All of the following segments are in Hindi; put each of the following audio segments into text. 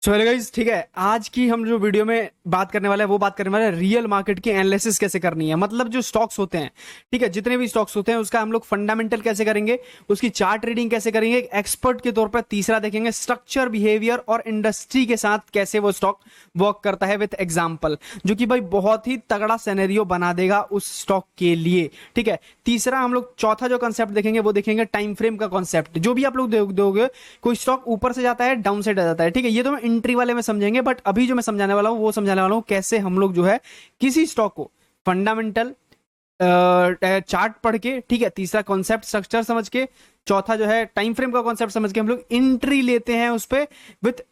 सो हेलो गाइस, ठीक है। आज की हम जो वीडियो में बात करने वाले हैं वो बात करने वाले हैं रियल मार्केट की एनालिसिस कैसे करनी है। मतलब जो स्टॉक्स होते हैं, ठीक है, जितने भी स्टॉक्स होते हैं उसका हम लोग फंडामेंटल कैसे करेंगे, उसकी चार्ट रीडिंग कैसे करेंगे, एक एक्सपर्ट के तौर पर तीसरा देखेंगे स्ट्रक्चर, बिहेवियर और इंडस्ट्री के साथ कैसे वो स्टॉक वर्क करता है विद एग्जाम्पल, जो कि भाई बहुत ही तगड़ा सिनेरियो बना देगा उस स्टॉक के लिए। ठीक है, तीसरा हम लोग चौथा जो कंसेप्ट देखेंगे वो देखेंगे टाइम फ्रेम का कॉन्सेप्ट। जो भी आप लोग दोगे, कोई स्टॉक ऊपर से जाता है, डाउन साइड आ जाता है, ठीक है, ये तो मैं एंट्री वाले में समझेंगे, बट अभी जो मैं समझाने वाला हूं वो समझाने वाला हूं कैसे हम लोग जो है किसी स्टॉक को फंडामेंटल चार्ट पढ़ के, ठीक है, तीसरा कॉन्सेप्ट स्ट्रक्चर समझ के, चौथा जो है टाइम फ्रेम का कॉन्सेप्ट समझ के हम लोग एंट्री लेते हैं उस पे विथ,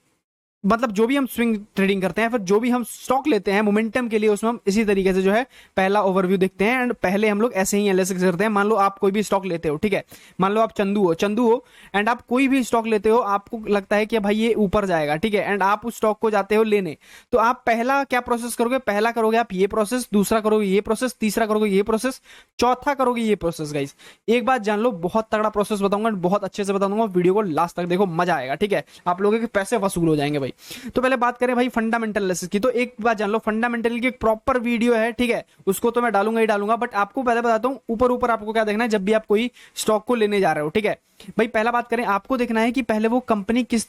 मतलब जो भी हम स्विंग ट्रेडिंग करते हैं, फिर जो भी हम स्टॉक लेते हैं मोमेंटम के लिए, उसमें हम इसी तरीके से जो है पहला ओवरव्यू देखते हैं। एंड पहले हम लोग ऐसे ही एनालिसिस करते हैं। मान लो आप कोई भी स्टॉक लेते हो, ठीक है, मान लो आप चंदू हो एंड आप कोई भी स्टॉक लेते हो, आपको लगता है कि भाई ये ऊपर जाएगा, ठीक है, एंड आप उस स्टॉक को जाते हो लेने, तो आप पहला क्या प्रोसेस करोगे? पहला करोगे आप ये प्रोसेस, दूसरा करोगे ये प्रोसेस, तीसरा करोगे ये प्रोसेस, चौथा करोगे ये प्रोसेस। गाइस एक बात जान लो, बहुत तगड़ा प्रोसेस बताऊंगा, बहुत अच्छे से बताऊंगा, वीडियो को लास्ट तक देखो, मजा आएगा। ठीक है, आप लोगों के पैसे वसूल हो जाएंगे भाई। तो पहले बात करें भाई फंडामेंटल एनालिसिस की, तो एक बात जान लो, फंडामेंटल की एक प्रॉपर वीडियो है, ठीक है, उसको तो मैं डालूंगा ही डालूंगा, बट आपको पहले बताता हूं ऊपर ऊपर आपको क्या देखना है जब भी आप कोई स्टॉक को लेने जा रहे हो। ठीक है भाई, पहला बात करें, आपको देखना है कि पहले वो कंपनी किस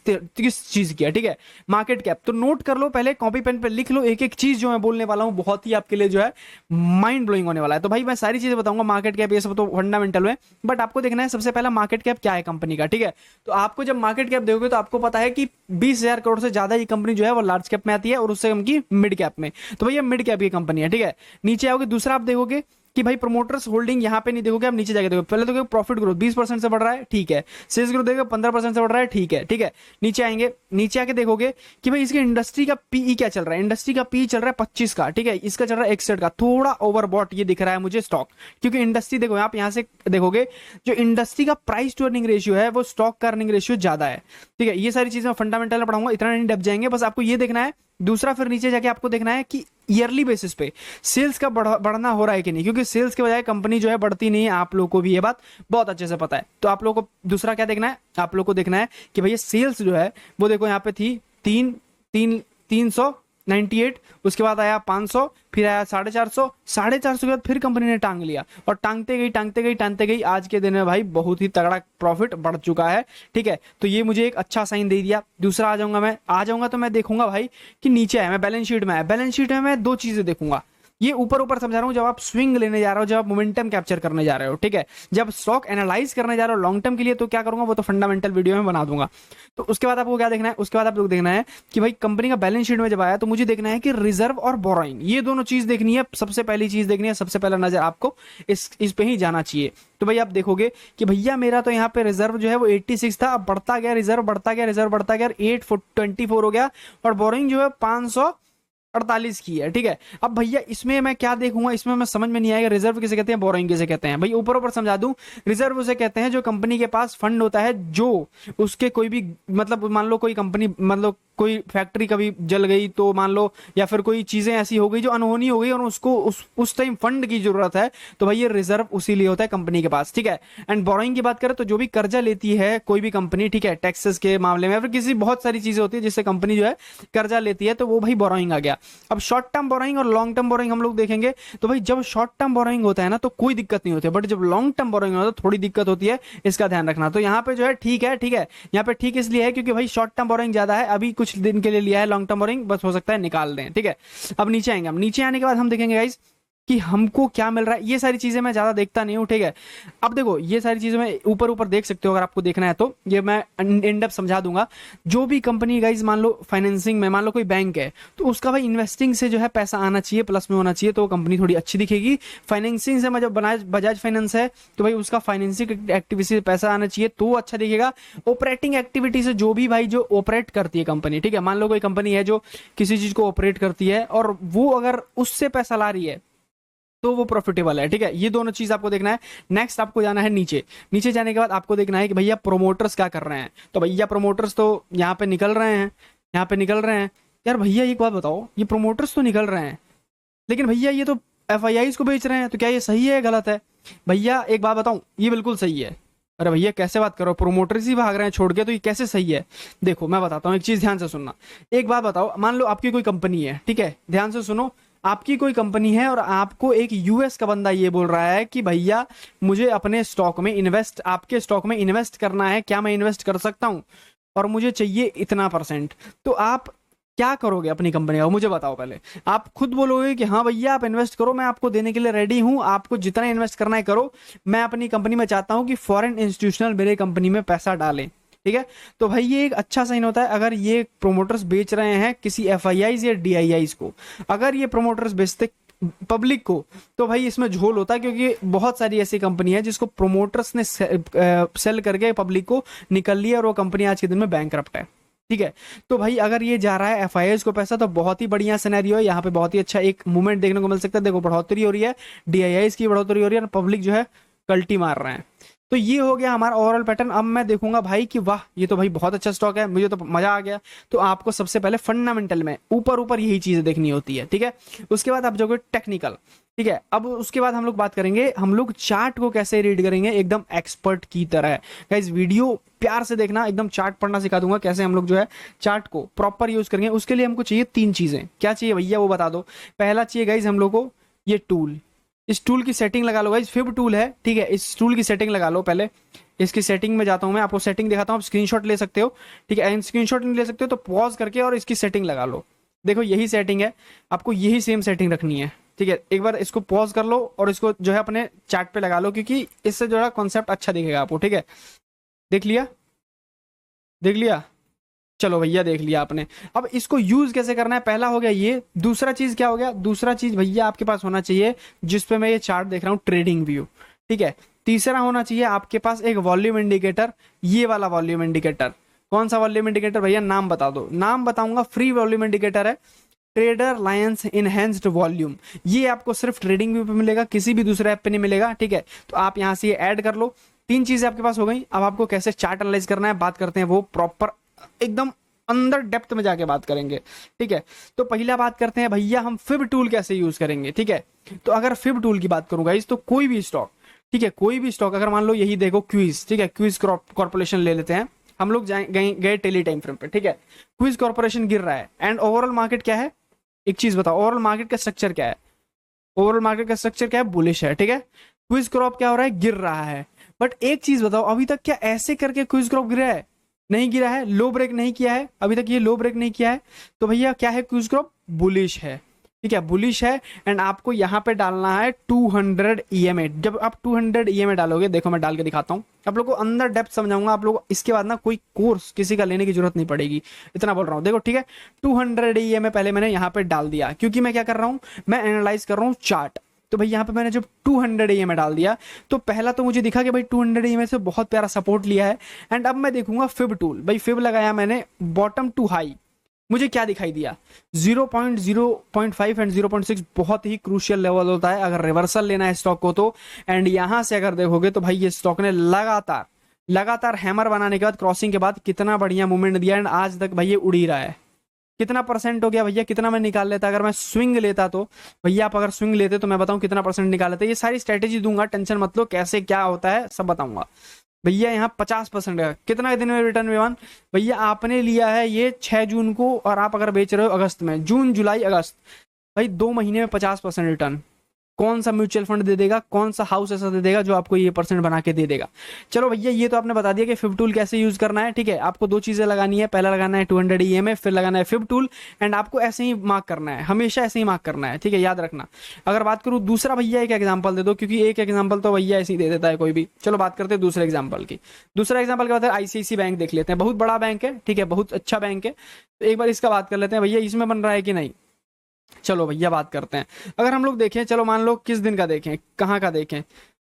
चीज की है। ठीक है, मार्केट कैप तो नोट कर लो, पहले कॉपी पेन पे लिख लो, एक एक चीज जो मैं बोलने वाला हूं बहुत ही आपके लिए जो है माइंड ब्लोइंग होने वाला है। तो भाई मैं सारी चीजें बताऊंगा, मार्केट कैप ये सब तो फंडामेंटल में, बट आपको देखना है सबसे पहला मार्केट कैप क्या है कंपनी का। ठीक है, तो आपको जब मार्केट कैप देखोगे तो आपको पता है कि 20,000 करोड़ से ज्यादा ये कंपनी जो है वो लार्ज कैप में आती है और उससे कम की मिड कैप में। तो भैया मिड कैप की कंपनी है। ठीक है, नीचे आओगे, दूसरा आप देखोगे कि भाई प्रोमोटर्स होल्डिंग यहां पे नहीं देखोगे, आप नीचे जाके देखोगे, पहले देखोगे प्रॉफिट ग्रोथ 20% से बढ़ रहा है, ठीक है, सेल्स ग्रोथ देखोगे 15% से बढ़ रहा है, ठीक है, ठीक है, नीचे आएंगे, नीचे आके देखोगे कि भाई इसकी इंडस्ट्री का पीई क्या चल रहा है, इंडस्ट्री का पीई चल रहा है 25 का, ठीक है, इसका चल रहा है 61 का, थोड़ा ओवरबॉट ये दिख रहा है मुझे स्टॉक, क्योंकि इंडस्ट्री देखो, आप यहां से देखोगे जो इंडस्ट्री का प्राइस टू अर्निंग रेशियो है वो स्टॉक का अर्निंग रेशियो ज्यादा है। ठीक है, ये सारी चीजें फंडामेंटल में पढ़ाऊंगा, इतना नहीं डब जाएंगे, बस आपको ये देखना है। दूसरा फिर नीचे जाके आपको देखना है कि ईयरली बेसिस पे सेल्स का बढ़ना हो रहा है कि नहीं, क्योंकि सेल्स के बजाय कंपनी जो है बढ़ती नहीं है, आप लोगों को भी ये बात बहुत अच्छे से पता है। तो आप लोगों को दूसरा क्या देखना है, आप लोगों को देखना है कि भैया सेल्स जो है वो देखो यहाँ पे थी 398, उसके बाद आया 500, फिर आया 450, 450 के बाद फिर कंपनी ने टांग लिया और टांगते गई आज के दिन में भाई बहुत ही तगड़ा प्रॉफिट बढ़ चुका है। ठीक है, तो ये मुझे एक अच्छा साइन दे दिया। दूसरा आ जाऊंगा तो मैं देखूंगा भाई कि नीचे है, मैं बैलेंस शीट में मैं दो चीजें देखूंगा। ये ऊपर ऊपर समझा रहा हूं, जब आप स्विंग लेने जा रहे हो, जब आप मोमेंटम कैप्चर करने जा रहे हो, ठीक है, जब स्टॉक एनालाइज करने जा रहे हो लॉन्ग टर्म के लिए, तो क्या करूंगा वो तो फंडामेंटल वीडियो में बना दूंगा। तो उसके बाद आपको क्या देखना है, उसके बाद आप लोग देखना है कि भाई कंपनी का बैलेंस शीट में जब आया तो मुझे देखना है कि रिजर्व और बोरोइंग, ये दोनों चीज देखनी है, सबसे पहली चीज देखनी है, सबसे पहला नजर आपको इस पे ही जाना चाहिए। तो भाई आप देखोगे कि भैया मेरा तो यहाँ पे रिजर्व जो है वो 86 था, अब बढ़ता गया, रिजर्व बढ़ता गया 824 हो गया, और बोरोइंग जो है 548 की है। ठीक है, अब भैया इसमें मैं क्या देखूंगा, इसमें मैं समझ में नहीं आएगा रिजर्व किसे कहते हैं, बोरोइंग किसे कहते हैं। भाई ऊपर ऊपर समझा दूं, रिजर्व उसे कहते हैं जो कंपनी के पास फंड होता है, जो उसके कोई भी, मतलब मान लो कोई कंपनी, मतलब कोई फैक्ट्री कभी जल गई तो मान लो, या फिर कोई चीजें ऐसी हो गई जो अनहोनी हो गई और उसको उस टाइम फंड की जरूरत है, तो भाई ये रिजर्व उसी लिए होता है कंपनी के पास। ठीक है, एंड बोरोइंग की बात करें तो जो भी कर्जा लेती है कोई भी कंपनी, ठीक है, टैक्सेस के मामले में, फिर किसी बहुत सारी चीजें होती है जिससे कंपनी जो है कर्जा लेती है, तो वो भाई बोरोइंग आ गया। अब शॉर्ट टर्म बोरोइंग और लॉन्ग टर्म बोरोइंग हम लोग देखेंगे, तो भाई जब शॉर्ट टर्म बोरोइंग होता है ना तो कोई दिक्कत नहीं होती है, बट जब लॉन्ग टर्म बोरोइंग होता है तो थोड़ी दिक्कत होती है, इसका ध्यान रखना। तो यहाँ पे जो है ठीक है, यहाँ पे ठीक इसलिए है क्योंकि भाई शॉर्ट टर्म बोरोइंग ज्यादा है, अभी कुछ दिन के लिए लिया है, लॉन्ग टर्म बोरोइंग बस हो सकता है निकाल दें। ठीक है, अब नीचे आएंगे, हम नीचे आने के बाद हम देखेंगे गाइस कि हमको क्या मिल रहा है। ये सारी चीजें मैं ज्यादा देखता नहीं हूं, ठीक है। अब देखो ये सारी चीजें मैं ऊपर ऊपर देख सकते हो, अगर आपको देखना है तो ये मैं एंड अप समझा दूंगा। जो भी कंपनी गाइज, मान लो फाइनेंसिंग में, मान लो कोई बैंक है, तो उसका भाई इन्वेस्टिंग से जो है पैसा आना चाहिए, प्लस में होना चाहिए, तो कंपनी थोड़ी अच्छी दिखेगी। फाइनेंसिंग से जब बजाज फाइनेंस है तो भाई उसका फाइनेंसिंग एक्टिविटी से पैसा आना चाहिए तो अच्छा दिखेगा। ऑपरेटिंग एक्टिविटी से जो भी भाई जो ऑपरेट करती है कंपनी, ठीक है, मान लो कोई कंपनी है जो किसी चीज को ऑपरेट करती है और वो अगर उससे पैसा ला रही है तो वो प्रॉफिटेबल है। ठीक है, ये दोनों चीज आपको देखना है। नेक्स्ट आपको जाना है नीचे, नीचे जाने के बाद आपको देखना है कि भैया प्रोमोटर्स क्या कर रहे हैं। तो भैया प्रोमोटर्स तो यहाँ पे निकल रहे हैं, यहाँ पे निकल रहे हैं। यार भैया एक बात बताओ, ये प्रोमोटर्स तो निकल रहे हैं, लेकिन भैया ये तो एफआईआईज को बेच रहे हैं, तो क्या ये सही है गलत है? भैया एक बात बताऊं, ये बिल्कुल सही है। अरे भैया कैसे बात करो, प्रोमोटर्स ही भाग रहे हैं छोड़ के, तो ये कैसे सही है? देखो मैं बताता हूँ, एक चीज ध्यान से सुनना। एक बात बताओ, मान लो आपकी कोई कंपनी है, ठीक है, ध्यान से सुनो। आपकी कोई कंपनी है और आपको एक यूएस का बंदा ये बोल रहा है कि भैया मुझे अपने स्टॉक में इन्वेस्ट, आपके स्टॉक में इन्वेस्ट करना है, क्या मैं इन्वेस्ट कर सकता हूँ? और मुझे चाहिए इतना परसेंट। तो आप क्या करोगे अपनी कंपनी का, मुझे बताओ पहले। आप खुद बोलोगे कि हाँ भैया आप इन्वेस्ट करो, मैं आपको देने के लिए रेडी हूँ, आपको जितना इन्वेस्ट करना है करो, मैं अपनी कंपनी में चाहता हूँ कि फॉरेन इंस्टीट्यूशनल मेरे कंपनी में पैसा डालें, ठीक है? तो भाई ये एक अच्छा साइन होता है अगर ये प्रोमोटर्स बेच रहे हैं किसी एफआईआईज या डीआईआईज को। अगर ये प्रोमोटर्स बेचते पब्लिक को, तो भाई इसमें झोल होता है, क्योंकि बहुत सारी ऐसी कंपनी है जिसको प्रोमोटर्स ने सेल करके पब्लिक को निकल लिया और वो कंपनी आज के दिन में बैंकरप्ट है, ठीक है? तो भाई अगर ये जा रहा है एफआईआईज को पैसा, तो बहुत ही बढ़िया सिनेरियो है, यहाँ पे बहुत ही अच्छा एक मूवमेंट देखने को मिल सकता है। देखो बढ़ोतरी हो रही है, डीआईआईज की बढ़ोतरी हो रही है और पब्लिक जो है कल्टी मार रहे हैं। तो ये हो गया हमारा ओवरऑल पैटर्न। अब मैं देखूंगा भाई कि वाह ये तो भाई बहुत अच्छा स्टॉक है, मुझे तो मजा आ गया। तो आपको सबसे पहले फंडामेंटल में ऊपर ऊपर यही चीजें देखनी होती है, ठीक है? उसके बाद आप जाओगे टेक्निकल, ठीक है? अब उसके बाद हम लोग बात करेंगे, हम लोग चार्ट को कैसे रीड करेंगे एकदम एक्सपर्ट की तरह। गाइस वीडियो प्यार से देखना, एकदम चार्ट पढ़ना सिखा दूंगा कैसे हम लोग जो है चार्ट को प्रॉपर यूज करेंगे। उसके लिए हमको चाहिए 3 चीजें। क्या चाहिए भैया वो बता दो। पहला चाहिए गाइस हम लोग को ये टूल, इस टूल की सेटिंग लगा लो गाइस, फिब टूल है, ठीक है? इस टूल की सेटिंग लगा लो पहले। इसकी सेटिंग में जाता हूं मैं, आपको सेटिंग दिखाता हूं, आप स्क्रीनशॉट ले सकते हो, ठीक है? स्क्रीनशॉट नहीं ले सकते हो तो पॉज करके और इसकी सेटिंग लगा लो। देखो यही सेटिंग है, आपको यही सेम सेटिंग रखनी है, ठीक है? एक बार इसको पॉज कर लो और इसको जो है अपने चार्ट पे लगा लो, क्योंकि इससे जो है कॉन्सेप्ट अच्छा दिखेगा आपको, ठीक है? देख लिया, देख लिया? चलो भैया देख लिया आपने। अब इसको यूज कैसे करना है, पहला हो गया ये। दूसरा चीज क्या हो गया, दूसरा चीज भैया आपके पास होना चाहिए जिसपे मैं ये चार्ट देख रहा हूँ, ट्रेडिंग व्यू, ठीक है? तीसरा होना चाहिए आपके पास एक वॉल्यूम इंडिकेटर, ये वाला वॉल्यूम इंडिकेटर। कौन सा वॉल्यूम इंडिकेटर भैया, नाम बता दो। नाम बताऊंगा, फ्री वॉल्यूम इंडिकेटर है, ट्रेडर लायंस इनहेंस्ड वॉल्यूम। ये आपको सिर्फ ट्रेडिंग व्यू पे मिलेगा, किसी भी दूसरे ऐप पे नहीं मिलेगा, ठीक है? तो आप यहां से ये ऐड कर लो। 3 चीजें आपके पास हो गई। अब आपको कैसे चार्ट एनालाइज करना है बात करते हैं, वो प्रॉपर एकदम अंदर डेप्थ में जाके बात करेंगे, ठीक है? तो पहला बात करते हैं भैया हम फिब टूल कैसे यूज करेंगे, ठीक है? तो अगर फिब टूल की बात करूंगा इस, तो कोई भी स्टॉक, ठीक है, कोई भी स्टॉक, अगर मान लो यही देखो क्विज, ठीक है, क्विज कॉर्पोरेशन ले लेते हैं हम लोग, गए टेली टाइम फ्रेम पे, ठीक है? क्विज कॉर्पोरेशन गिर रहा है एंड ओवरऑल मार्केट क्या है, एक चीज बताओ, ओवरऑल मार्केट का स्ट्रक्चर क्या है? ओवरऑल मार्केट का स्ट्रक्चर क्या है, बुलिश है, ठीक है? क्विज क्रॉप क्या हो रहा है, गिर रहा है। बट एक चीज बताओ, अभी तक क्या ऐसे करके क्विज क्रॉप गिरा है? नहीं गिरा है, लो ब्रेक नहीं किया है अभी तक, ये लो ब्रेक नहीं किया है। तो भैया क्या है, क्विज क्रॉप बुलिश है, ठीक है? बुलिश है एंड आपको यहाँ पे डालना है 200 EMA। जब आप 200 EMA डालोगे, देखो मैं डाल के दिखाता हूँ आप लोग को, अंदर डेप्थ समझाऊंगा आप लोग। इसके बाद ना कोई कोर्स किसी का लेने की जरूरत नहीं पड़ेगी, इतना बोल रहा हूँ। देखो ठीक है, 200 EMA पहले मैंने यहाँ पे डाल दिया, क्योंकि मैं क्या कर रहा हूँ, मैं एनालाइज कर रहा हूँ चार्ट। तो भाई यहाँ पे मैंने जब 200 EMA डाल दिया, तो पहला तो मुझे दिखा कि भाई 200 EMA से बहुत प्यारा सपोर्ट लिया है। एंड अब मैं देखूंगा फिब टूल, भाई फिब लगाया मैंने बॉटम टू हाई, मुझे क्या दिखाई दिया, 0.0.5 एंड 0.6 बहुत ही क्रूशियल लेवल होता है अगर रिवर्सल लेना है स्टॉक को तो। एंड यहां से अगर देखोगे तो भाई ये स्टॉक ने लगातार हैमर बनाने के बाद, क्रॉसिंग के बाद कितना बढ़िया मूवमेंट दिया एंड आज तक भाई ये उड़ ही रहा है। कितना परसेंट हो गया भैया, कितना मैं निकाल लेता अगर मैं स्विंग लेता, तो भैया आप अगर स्विंग लेते तो मैं बताऊं कितना परसेंट निकाल लेते। ये सारी स्ट्रेटेजी दूंगा, टेंशन मत लो, कैसे क्या होता है सब बताऊंगा। भैया यहाँ 50% का कितना दिन में रिटर्न विमान, भैया आपने लिया है ये 6 जून को और आप अगर बेच रहे हो अगस्त में, जून जुलाई अगस्त, भाई 2 महीने में 50% रिटर्न। कौन सा म्यूचुअल फंड दे देगा, कौन सा हाउस ऐसा दे देगा जो आपको ये परसेंट बना के दे देगा। चलो भैया ये तो आपने बता दिया कि फिब टूल कैसे यूज करना है, ठीक है? आपको 2 चीजें लगानी है, पहला लगाना है 200 EMA, फिर लगाना है फिब टूल। एंड आपको ऐसे ही मार्क करना है, हमेशा ऐसे ही मार्क करना है, ठीक है? याद रखना। अगर बात करूं दूसरा, भैया एक एग्जांपल दे दो, क्योंकि एक एग्जांपल तो भैया ऐसे ही दे देता है कोई भी। चलो बात करते हैं दूसरे एग्जांपल की। दूसरा एग्जांपल क्या होता है, आईसीआईसी बैंक देख लेते हैं, बहुत बड़ा बैंक है, ठीक है, बहुत अच्छा बैंक है। तो एक बार इसका बात कर लेते हैं, भैया इसमें बन रहा है कि नहीं। चलो भैया बात करते हैं। अगर हम लोग देखें, चलो मान लो किस दिन का देखें, कहाँ का देखें,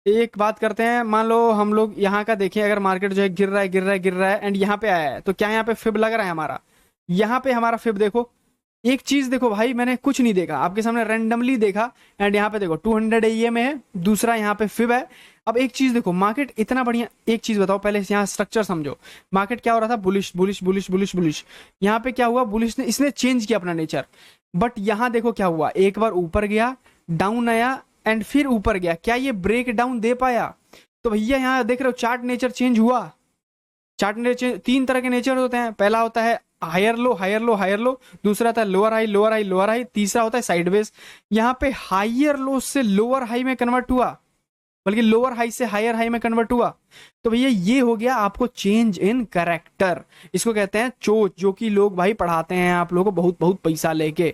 एक बात करते हैं, मान लो हम लोग यहाँ का देखें। अगर मार्केट जो है गिर रहा है गिर रहा है गिर रहा है एंड यहाँ पे आया है, तो क्या यहाँ पे फिब लग रहा है हमारा? यहाँ पे हमारा फिब देखो, एक चीज देखो भाई, मैंने कुछ नहीं देखा, आपके सामने रैंडमली देखा एंड यहाँ पे देखो 200 EMA है, दूसरा यहाँ पे फिब है। अब एक चीज देखो, मार्केट इतना बढ़िया, एक चीज बताओ पहले यहाँ स्ट्रक्चर समझो। मार्केट क्या हो रहा था, bullish bullish bullish bullish bullish. यहाँ पे क्या हुआ, बुलिश ने इसने चेंज किया अपना नेचर। बट यहाँ देखो क्या हुआ, एक बार ऊपर गया, डाउन आया एंड फिर ऊपर गया, क्या ये ब्रेक डाउन दे पाया? तो भैया यहाँ देख रहे हो चार्ट नेचर चेंज हुआ। चार्ट नेचर, तीन तरह के नेचर होते हैं। पहला होता है higher low higher low higher low, दूसरा होता है lower high lower high lower high, तीसरा होता है साइडवेज। यहाँ पे हायर लो से लोअर हाई में कन्वर्ट हुआ, बल्कि लोअर हाई से हायर हाई में कन्वर्ट हुआ। तो भैया ये हो गया आपको चेंज इन करेक्टर। इसको कहते हैं चोच, जो कि लोग भाई पढ़ाते हैं आप लोगों को बहुत बहुत पैसा लेके।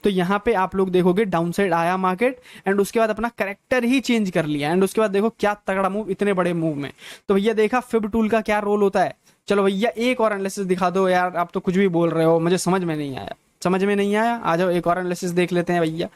तो यहाँ पे आप लोग देखोगे डाउन साइड आया मार्केट, एंड उसके बाद अपना करेक्टर ही चेंज कर लिया, एंड उसके बाद देखो क्या तगड़ा मूव इतने बड़े मूव में। तो भैया देखा फिब टूल का क्या रोल होता है। चलो भैया एक और एनालिसिस दिखा दो यार, आप तो कुछ भी बोल रहे हो, मुझे समझ में नहीं आया। समझ में नहीं आया, आ जाओ एक और एनालिसिस देख लेते हैं भैया।